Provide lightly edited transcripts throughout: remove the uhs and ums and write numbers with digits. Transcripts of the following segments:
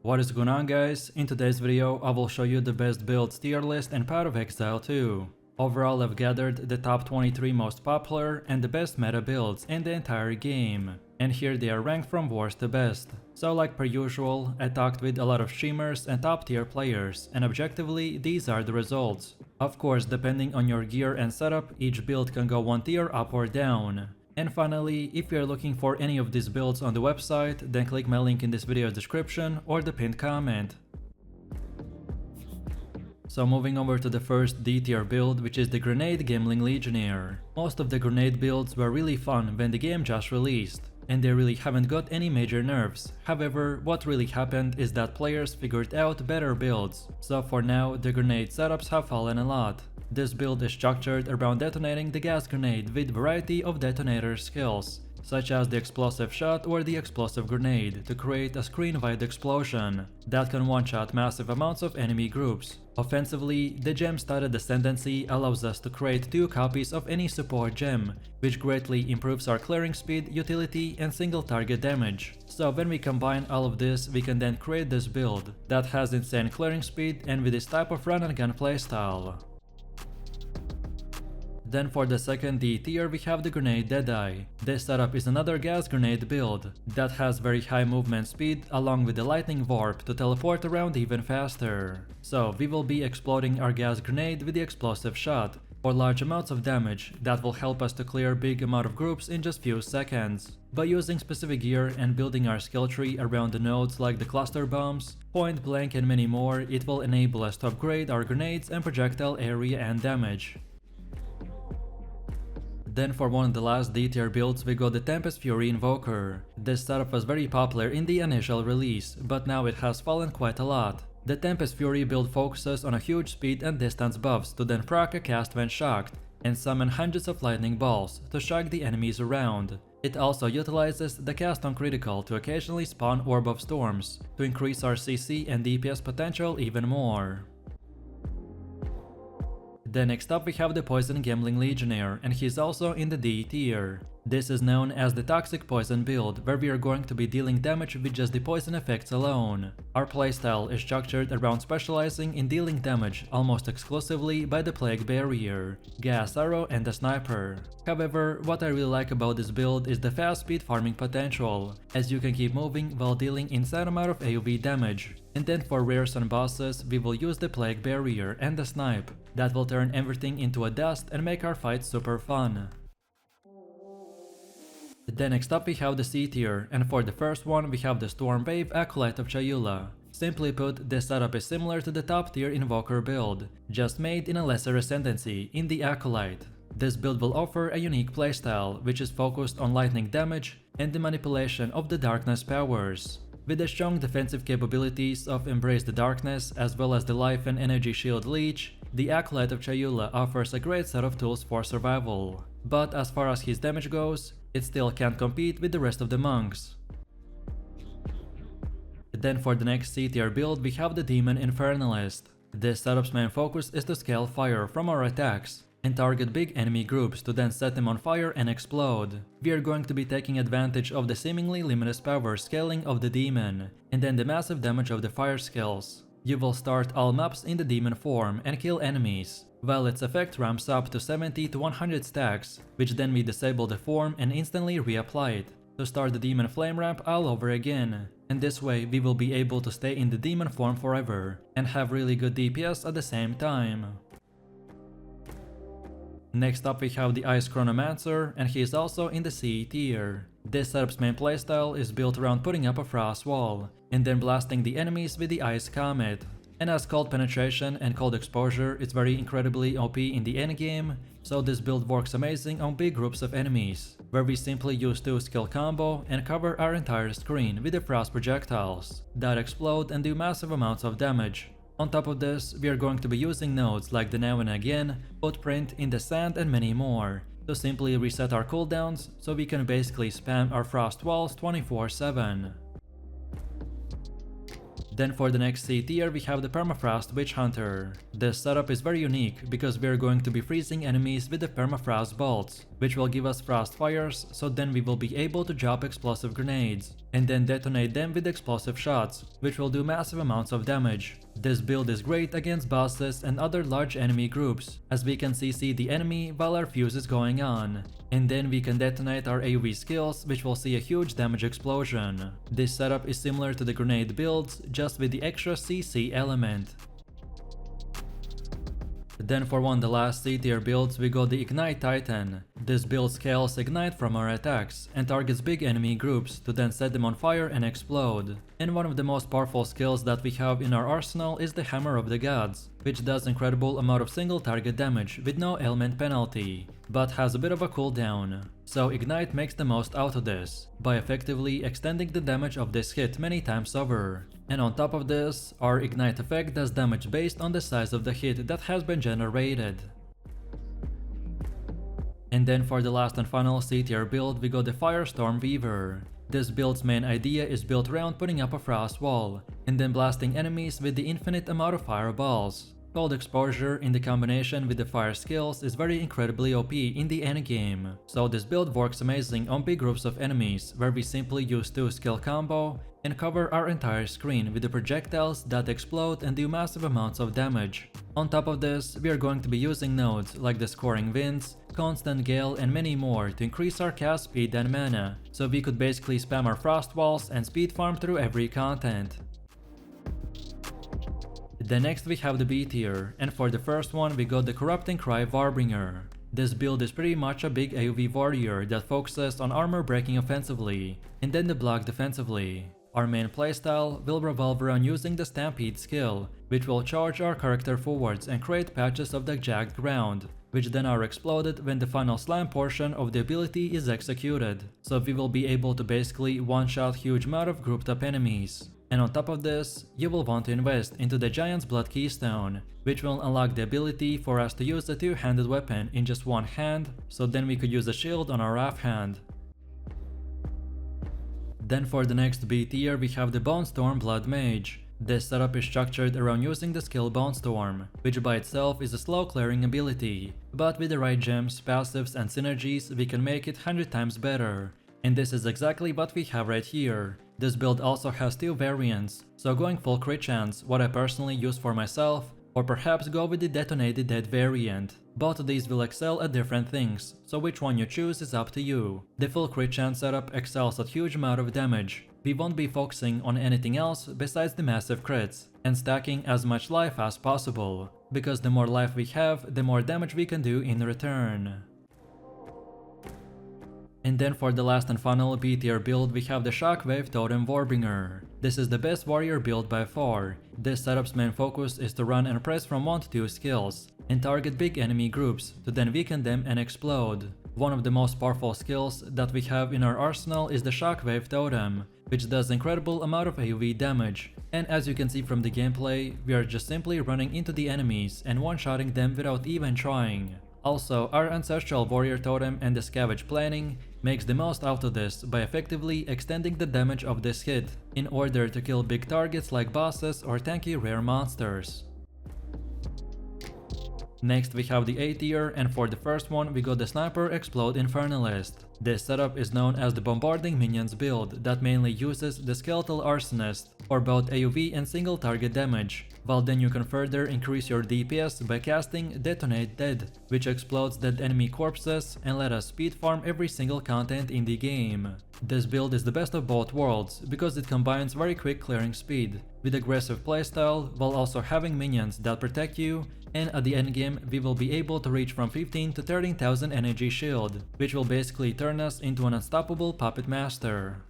What is going on, guys? In today's video I will show you the best builds tier list and Path of Exile 2. Overall I've gathered the top 23 most popular and the best meta builds in the entire game. And here they are ranked from worst to best. So like per usual, I talked with a lot of streamers and top tier players, and objectively these are the results. Of course, depending on your gear and setup, each build can go one tier up or down. And finally, if you are looking for any of these builds on the website, then click my link in this video's description or the pinned comment. So moving over to the first D tier build, which is the grenade gemling legionnaire. Most of the grenade builds were really fun when the game just released, and they really haven't got any major nerfs. However, what really happened is that players figured out better builds. So for now, the grenade setups have fallen a lot. This build is structured around detonating the gas grenade with variety of detonator skills, such as the explosive shot or the explosive grenade, to create a screen-wide explosion that can one-shot massive amounts of enemy groups. Offensively, the gem-studded ascendancy allows us to create 2 copies of any support gem, which greatly improves our clearing speed, utility, and single target damage. So when we combine all of this, we can then create this build that has insane clearing speed and with this type of run and gun playstyle. Then for the second D tier we have the grenade deadeye. This setup is another gas grenade build that has very high movement speed along with the lightning warp to teleport around even faster. So we will be exploding our gas grenade with the explosive shot for large amounts of damage that will help us to clear big amount of groups in just few seconds. By using specific gear and building our skill tree around the nodes like the cluster bombs, point blank and many more, it will enable us to upgrade our grenades and projectile area and damage. Then for one of the last D tier builds we got the Tempest Fury Invoker. This setup was very popular in the initial release, but now it has fallen quite a lot. The Tempest Fury build focuses on a huge speed and distance buffs to then proc a cast when shocked, and summon hundreds of lightning balls to shock the enemies around. It also utilizes the cast on critical to occasionally spawn Orb of Storms to increase our CC and DPS potential even more. Then next up we have the Poison Gemling Legionnaire, and he's also in the D tier. This is known as the Toxic Poison build, where we are going to be dealing damage with just the poison effects alone. Our playstyle is structured around specializing in dealing damage almost exclusively by the Plague Barrier, Gas Arrow and the Sniper. However, what I really like about this build is the fast speed farming potential, as you can keep moving while dealing insane amount of AoE damage. And then for rares and bosses, we will use the Plague Barrier and the Snipe, that will turn everything into a dust and make our fights super fun. Then next up we have the C tier, and for the first one we have the Stormweaver Acolyte of Chayula. Simply put, this setup is similar to the top tier invoker build, just made in a lesser ascendancy in the Acolyte. This build will offer a unique playstyle, which is focused on lightning damage and the manipulation of the darkness powers. With the strong defensive capabilities of Embrace the Darkness as well as the Life and Energy Shield Leech, the Acolyte of Chayula offers a great set of tools for survival. But as far as his damage goes, it still can't compete with the rest of the monks. Then for the next C tier build we have the Demon Infernalist. This setup's main focus is to scale fire from our attacks and target big enemy groups to then set them on fire and explode. We are going to be taking advantage of the seemingly limitless power scaling of the demon, and then the massive damage of the fire skills. You will start all maps in the demon form and kill enemies, while its effect ramps up to 70 to 100 stacks, which then we disable the form and instantly reapply it, to start the demon flame ramp all over again. And this way we will be able to stay in the demon form forever, and have really good DPS at the same time. Next up we have the Ice Chronomancer, and he is also in the C tier. This setup's main playstyle is built around putting up a frost wall, and then blasting the enemies with the Ice Comet. And as cold penetration and cold exposure is very incredibly OP in the endgame, so this build works amazing on big groups of enemies, where we simply use 2 skill combo and cover our entire screen with the frost projectiles that explode and do massive amounts of damage. On top of this, we are going to be using nodes like the Now and Again, Footprint in the Sand and many more, to simply reset our cooldowns so we can basically spam our frost walls 24/7. Then for the next C tier we have the Permafrost Witchhunter. This setup is very unique because we are going to be freezing enemies with the Permafrost bolts, which will give us frost fires, so then we will be able to drop explosive grenades. and then detonate them with explosive shots, which will do massive amounts of damage. This build is great against bosses and other large enemy groups, as we can CC the enemy while our fuse is going on, and then we can detonate our AoE skills, which will see a huge damage explosion. This setup is similar to the grenade builds, just with the extra CC element. Then for one of the last C tier builds, we got the Ignite Titan. This build scales Ignite from our attacks and targets big enemy groups to then set them on fire and explode. And one of the most powerful skills that we have in our arsenal is the Hammer of the Gods, which does incredible amount of single target damage with no element penalty, but has a bit of a cooldown. So Ignite makes the most out of this, by effectively extending the damage of this hit many times over. And on top of this, our Ignite effect does damage based on the size of the hit that has been generated. And then for the last and final C tier build, we got the stormweaver. This build's main idea is built around putting up a frost wall, and then blasting enemies with the infinite amount of fireballs. Cold exposure in the combination with the fire skills is very incredibly OP in the endgame, so this build works amazing on big groups of enemies where we simply use 2 skill combo and cover our entire screen with the projectiles that explode and do massive amounts of damage. On top of this, we are going to be using nodes like the Scoring Winds, Constant Gale and many more to increase our cast speed and mana, so we could basically spam our frost walls and speed farm through every content. Then next we have the B tier, and for the first one we got the Corrupting Cry Warbringer. This build is pretty much a big AoE warrior that focuses on armor breaking offensively, and then the block defensively. Our main playstyle will revolve around using the Stampede skill, which will charge our character forwards and create patches of the jagged ground, which then are exploded when the final slam portion of the ability is executed, so we will be able to basically one-shot huge amount of grouped up enemies. And on top of this, you will want to invest into the Giant's Blood Keystone, which will unlock the ability for us to use a two-handed weapon in just one hand, so then we could use a shield on our offhand. Then for the next B tier we have the Bonestorm Blood Mage. This setup is structured around using the skill Bonestorm, which by itself is a slow clearing ability, but with the right gems, passives and synergies we can make it 100 times better. And this is exactly what we have right here. This build also has 2 variants, so going full crit chance, what I personally use for myself, or perhaps go with the detonated dead variant. Both of these will excel at different things, so which one you choose is up to you. The full crit chance setup excels at huge amount of damage. We won't be focusing on anything else besides the massive crits, and stacking as much life as possible, because the more life we have, the more damage we can do in return. And then for the last and final B tier build we have the Shockwave Totem Warbringer. This is the best warrior build by far. This setup's main focus is to run and press from 1 to 2 skills, and target big enemy groups to then weaken them and explode. One of the most powerful skills that we have in our arsenal is the Shockwave Totem, which does incredible amount of AoE damage. And as you can see from the gameplay, we are just simply running into the enemies and one-shotting them without even trying. Also, our Ancestral Warrior Totem and the Scavenge Planning makes the most out of this by effectively extending the damage of this hit in order to kill big targets like bosses or tanky rare monsters. Next we have the A tier, and for the first one we got the Sniper Explode Infernalist. This setup is known as the Bombarding Minions build that mainly uses the Skeletal Arsonist for both AoE and single target damage, while then you can further increase your DPS by casting Detonate Dead, which explodes dead enemy corpses and let us speed farm every single content in the game. This build is the best of both worlds because it combines very quick clearing speed with aggressive playstyle while also having minions that protect you, and at the endgame we will be able to reach from 15 to 13,000 energy shield, which will basically turn us into an unstoppable puppet master.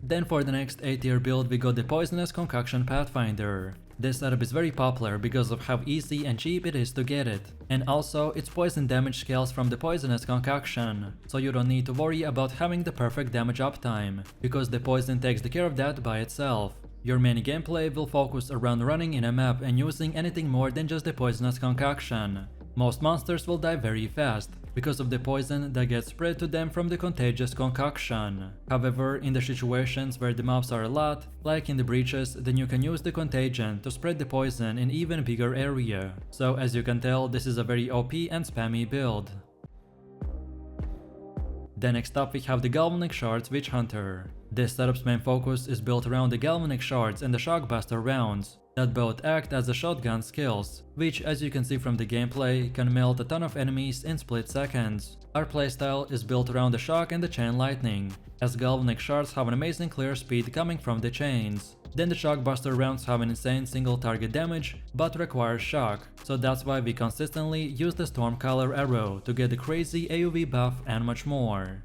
Then for the next A tier build we got the Poisonus Concoction Pathfinder. This setup is very popular because of how easy and cheap it is to get it, and also its poison damage scales from the Poisonus Concoction, so you don't need to worry about having the perfect damage uptime, because the poison takes the care of that by itself. Your main gameplay will focus around running in a map and using anything more than just the Poisonous Concoction. Most monsters will die very fast, because of the poison that gets spread to them from the contagious concoction. However, in the situations where the mobs are a lot, like in the breaches, then you can use the contagion to spread the poison in even bigger area. So as you can tell, this is a very OP and spammy build. Then next up we have the Galvanic Shards Witchhunter. This setup's main focus is built around the Galvanic Shards and the Shockbuster rounds that both act as the shotgun skills, which as you can see from the gameplay can melt a ton of enemies in split seconds. Our playstyle is built around the shock and the chain lightning, as Galvanic Shards have an amazing clear speed coming from the chains. Then the Shockbuster rounds have an insane single target damage, but require shock, so that's why we consistently use the Stormcaller arrow to get the crazy AoV buff and much more.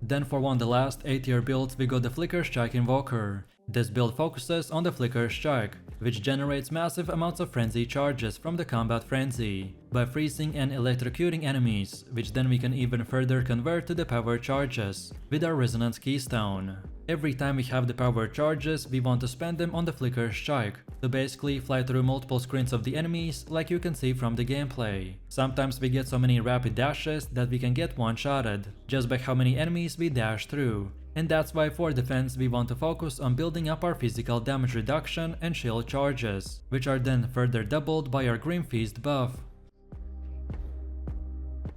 Then for one of the last A tier builds we got the Flicker Strike Invoker. This build focuses on the Flicker Strike, which generates massive amounts of frenzy charges from the combat frenzy, by freezing and electrocuting enemies, which then we can even further convert to the power charges with our Resonance Keystone. Every time we have the power charges, we want to spend them on the Flicker Strike, to basically fly through multiple screens of the enemies like you can see from the gameplay. Sometimes we get so many rapid dashes that we can get one-shotted, just by how many enemies we dash through. And that's why for defense we want to focus on building up our physical damage reduction and shield charges, which are then further doubled by our Grim Feast buff.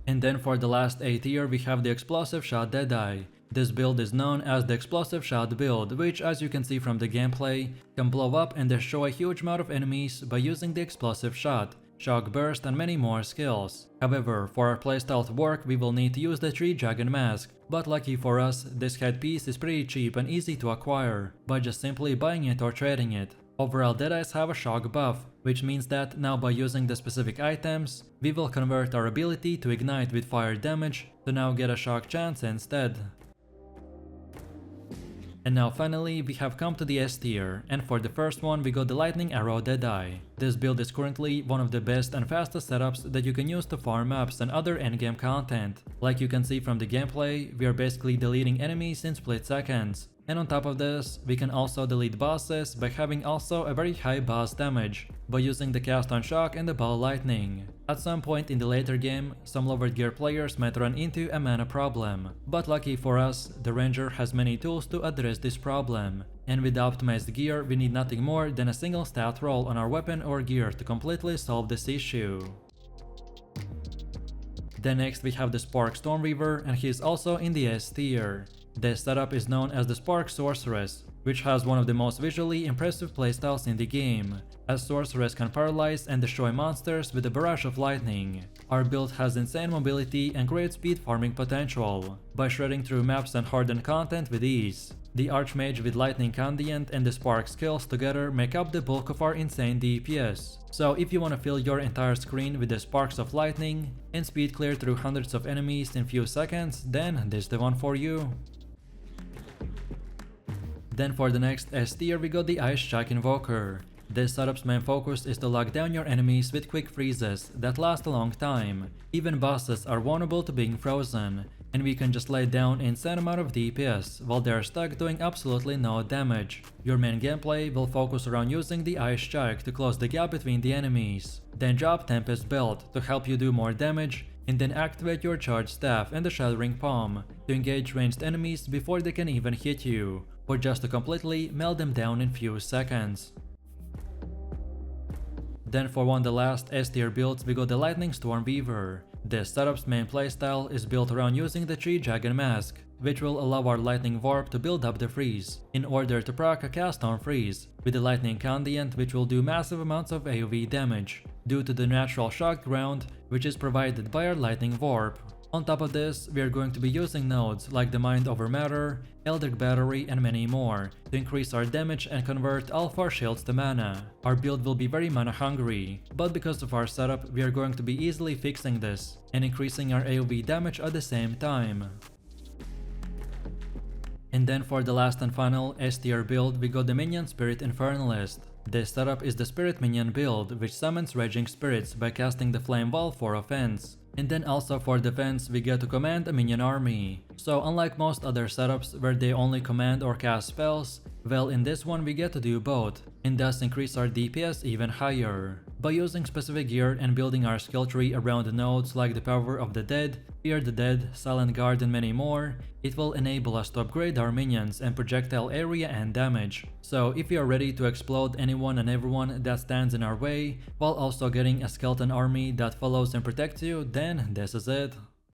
And then for the last A tier we have the Explosive Shot Deadeye. This build is known as the Explosive Shot build, which as you can see from the gameplay, can blow up and destroy a huge amount of enemies by using the Explosive Shot, Shock Burst and many more skills. However, for our playstyle to work we will need to use the Tree Dragon Mask, but lucky for us, this headpiece is pretty cheap and easy to acquire, by just simply buying it or trading it. Overall Deadeyes have a shock buff, which means that now by using the specific items, we will convert our ability to ignite with fire damage to now get a shock chance instead. And now finally we have come to the S tier, and for the first one we got the Lightning Arrow Deadeye. This build is currently one of the best and fastest setups that you can use to farm maps and other endgame content. Like you can see from the gameplay, we are basically deleting enemies in split seconds. And on top of this, we can also delete bosses by having also a very high boss damage, by using the cast on shock and the ball lightning. At some point in the later game, some lower gear players might run into a mana problem, but lucky for us, the ranger has many tools to address this problem. And with the optimized gear, we need nothing more than a single stat roll on our weapon or gear to completely solve this issue. Then next we have the Spark Stormweaver, and he is also in the S tier. This setup is known as the Spark Sorceress, which has one of the most visually impressive playstyles in the game, as Sorceress can paralyze and destroy monsters with a barrage of lightning. Our build has insane mobility and great speed farming potential, by shredding through maps and hardened content with ease. The Archmage with Lightning Conduit and the Spark skills together make up the bulk of our insane DPS. So if you want to fill your entire screen with the sparks of lightning and speed clear through hundreds of enemies in few seconds, then this is the one for you. Then for the next S tier we got the Ice Strike Invoker. This setup's main focus is to lock down your enemies with quick freezes that last a long time. Even bosses are vulnerable to being frozen, and we can just lay down an insane amount of DPS while they are stuck doing absolutely no damage. Your main gameplay will focus around using the Ice Strike to close the gap between the enemies. Then drop Tempest Belt to help you do more damage, and then activate your Charged Staff and the Shattering Palm to engage ranged enemies before they can even hit you, or just to completely melt them down in few seconds. Then for one of the last S tier builds we got the Lightning Stormweaver. This setup's main playstyle is built around using the Tree Dragon Mask, which will allow our Lightning Warp to build up the freeze, in order to proc a cast on freeze, with the Lightning Conduit which will do massive amounts of AoV damage, due to the natural shock ground which is provided by our Lightning Warp. On top of this, we are going to be using nodes like the Mind Over Matter, Eldritch Battery and many more to increase our damage and convert all of our shields to mana. Our build will be very mana hungry, but because of our setup we are going to be easily fixing this and increasing our AoV damage at the same time. And then for the last and final S tier build we got the Minion Spirit Infernalist. This setup is the Spirit Minion build, which summons Raging Spirits by casting the Flame Wall for offense. And then also for defense we get to command a minion army. So unlike most other setups where they only command or cast spells, well in this one we get to do both, and thus increase our DPS even higher. By using specific gear and building our skill tree around the nodes like the Power of the Dead, Fear the Dead, Silent Guard and many more, it will enable us to upgrade our minions and projectile area and damage. So if you are ready to explode anyone and everyone that stands in our way, while also getting a skeleton army that follows and protects you, then this is it.